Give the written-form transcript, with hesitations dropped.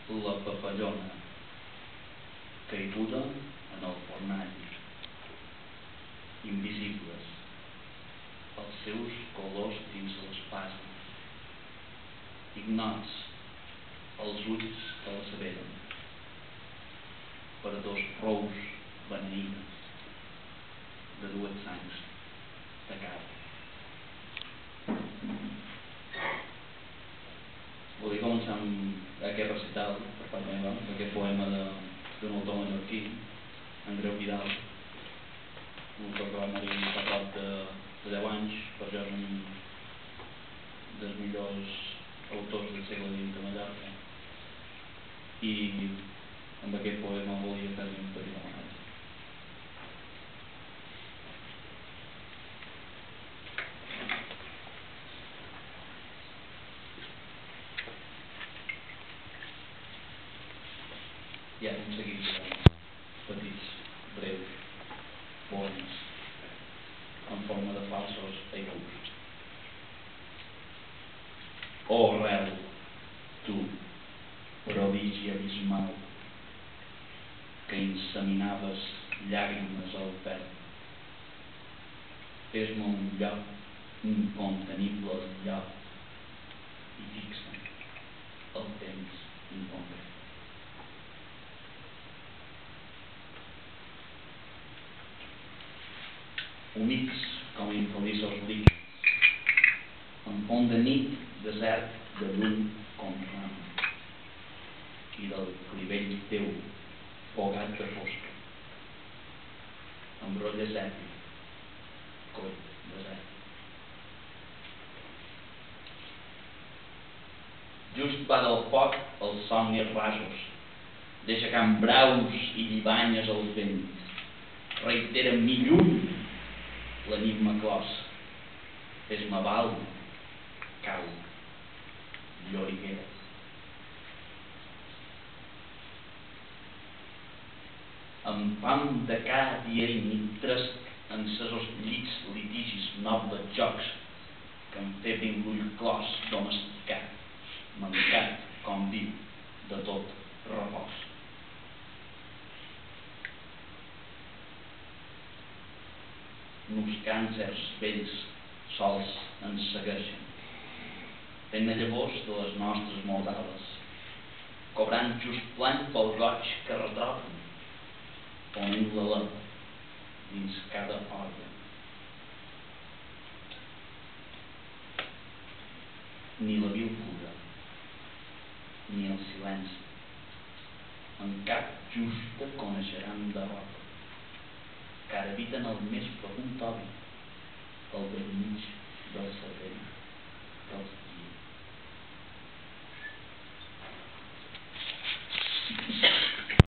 la papallona caiguda en el fornall, invisibles, els seus colors dins l'espasa, ignots els ulls que l'asseveren, per dos rous beneïdes de dues sangs de cara. Volia començar amb aquest recital, per part meva, d'aquest poema d'un autor mallorquí, Andreu Vidal, un autor que va morir fa prop de 10 anys, per jo és un dels millors autors del segle XX a Mallorca, i amb aquest poema volia fer-li un petit homenatge. Hi ha un seguit de petits, breus poemes en forma de falsos haikus. Oh rel, tu, prodigi abismal, que inseminaves llàgrimes al peu, fes-me un lloc incontenible al lloc i fixa el temps inconcret. Humits com infeliços líquids, en font de nit desert de llum com ram, i del clivell teu fogat de fosca, amb broll desèrtic, coll desert. Just va del foc els somnis rasos, deixa can braus i llibanyes al vent, reitera mi llum l'enigma clos, fes-me val, cau, llorigueres. Amb fam de cada dia i nit tresc encesos llits, litigis, nobles jocs, que em febrin l'ull clos domesticat, mancat, com viu, de tot repòs. Nos càncers vells sols ens segueixen, fent-ne llavors de les nostres moldades, cobrant just plant pel goig que retroben, ponent l'alè dins cada òrgan. Ni la vil cura, ni el silenci, en cap justa coneixeran derrota, que ara habiten el més profund obi, el bell mig del cervell dels